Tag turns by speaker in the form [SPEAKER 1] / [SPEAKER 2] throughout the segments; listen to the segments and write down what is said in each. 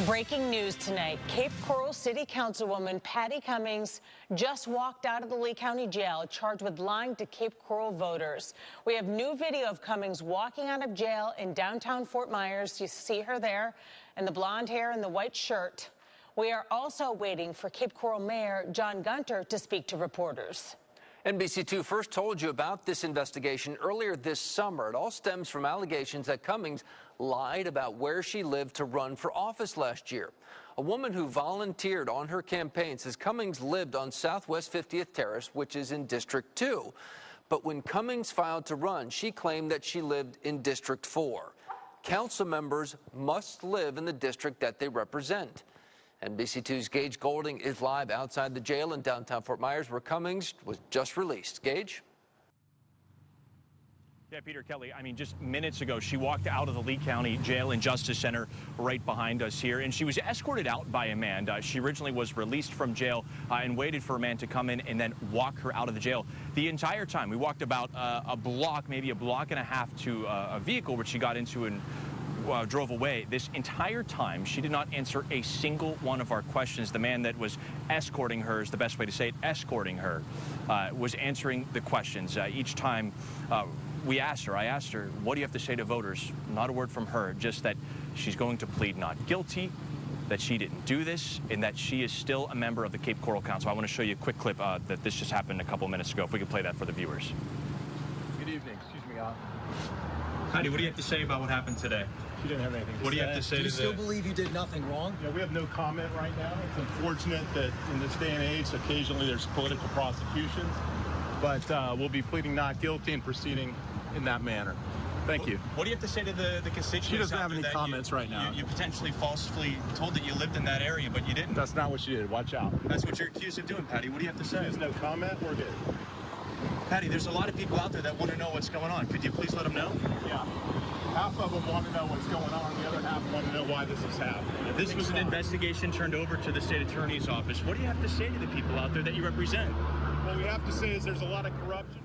[SPEAKER 1] Breaking news tonight. Cape Coral City Councilwoman Patty Cummings just walked out of the Lee County Jail charged with lying to Cape Coral voters. We have new video of Cummings walking out of jail in downtown Fort Myers. You see her there in the blonde hair and the white shirt. We are also waiting for Cape Coral Mayor John Gunter to speak to reporters.
[SPEAKER 2] NBC2 first told you about this investigation earlier this summer. It all stems from allegations that Cummings lied about where she lived to run for office last year. A woman who volunteered on her campaign says Cummings lived on Southwest 50th Terrace, which is in District 2. But when Cummings filed to run, she claimed that she lived in District 4. Council members must live in the district that they represent. NBC2's Gage Goulding is live outside the jail in downtown Fort Myers, where Cummings was just released. Gage?
[SPEAKER 3] Yeah, Peter Kelly, I mean, just minutes ago, she walked out of the Lee County Jail and Justice Center right behind us here, and she was escorted out by a man. She originally was released from jail and waited for a man to come in and then walk her out of the jail. The entire time, we walked about a block, maybe a block and a half to a vehicle which she got into and drove away. This entire time, she did not answer a single one of our questions. The man that was escorting her, is the best way to say it, escorting her, was answering the questions. Each time I asked her, what do you have to say to voters? Not a word from her, just that she's going to plead not guilty, that she didn't do this, and that she is still a member of the Cape Coral Council. I want to show you a quick clip that this just happened a couple minutes ago, if we could play that for the viewers.
[SPEAKER 4] Good evening. Excuse me,
[SPEAKER 3] Heidi, what do you have to say about what happened today?
[SPEAKER 4] She didn't have anything to say.
[SPEAKER 3] What do you have to say
[SPEAKER 5] Do you still believe you did nothing wrong?
[SPEAKER 4] Yeah, we have no comment right now. It's unfortunate that in this day and age, occasionally there's political prosecutions, but we'll be pleading not guilty and proceeding in that manner. Thank you.
[SPEAKER 3] What do you have to say to the constituents?
[SPEAKER 4] She doesn't have any comments right now.
[SPEAKER 3] You potentially falsely told that you lived in that area, but you didn't.
[SPEAKER 4] That's not what she did. Watch out.
[SPEAKER 3] That's what you're accused of doing, Patty. What do you have to say?
[SPEAKER 4] There's no comment. We're good.
[SPEAKER 3] Patty, there's a lot of people out there that want to know what's going on. Could you please let them know?
[SPEAKER 4] Yeah. Half of them want to know what's going on. The other half want to know why this is happening.
[SPEAKER 3] This was an investigation turned over to the state attorney's office. What do you have to say to the people out there that you represent?
[SPEAKER 4] What we have to say is there's a lot of corruption.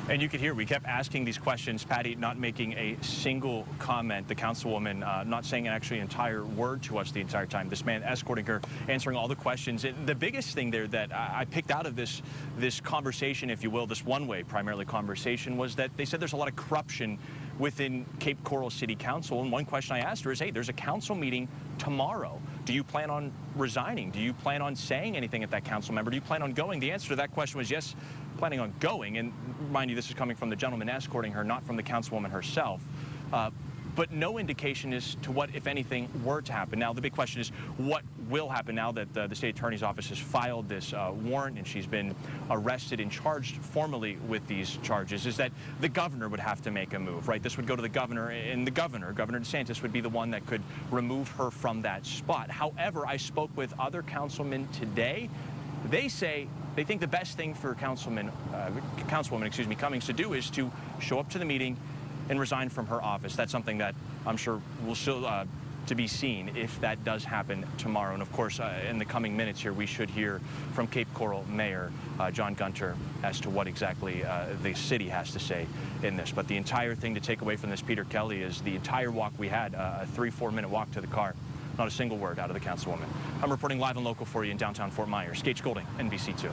[SPEAKER 3] And you could hear, we kept asking these questions, Patty not making a single comment, the councilwoman not saying actually an entire word to us the entire time, this man escorting her, answering all the questions. And the biggest thing there that I picked out of this conversation, if you will, this one-way primarily conversation, was that they said there's a lot of corruption within Cape Coral City Council. And one question I asked her is, hey, there's a council meeting tomorrow. Do you plan on resigning? Do you plan on saying anything at that council member? Do you plan on going? The answer to that question was yes, planning on going. And mind you, this is coming from the gentleman escorting her, not from the councilwoman herself. But no indication as to what, if anything, were to happen. Now, the big question is what will happen now that the state attorney's office has filed this warrant and she's been arrested and charged formally with these charges, is that the governor would have to make a move, right? This would go to the governor, and the Governor DeSantis, would be the one that could remove her from that spot. However, I spoke with other councilmen today. They say they think the best thing for Councilwoman Cummings to do is to show up to the meeting and resign from her office. That's something that I'm sure will still to be seen if that does happen tomorrow. And of course, in the coming minutes here, we should hear from Cape Coral Mayor John Gunter as to what exactly the city has to say in this. But the entire thing to take away from this, Peter Kelly, is the entire walk we had, a 3-4 minute walk to the car. Not a single word out of the councilwoman. I'm reporting live and local for you in downtown Fort Myers. Gage Goulding, NBC2.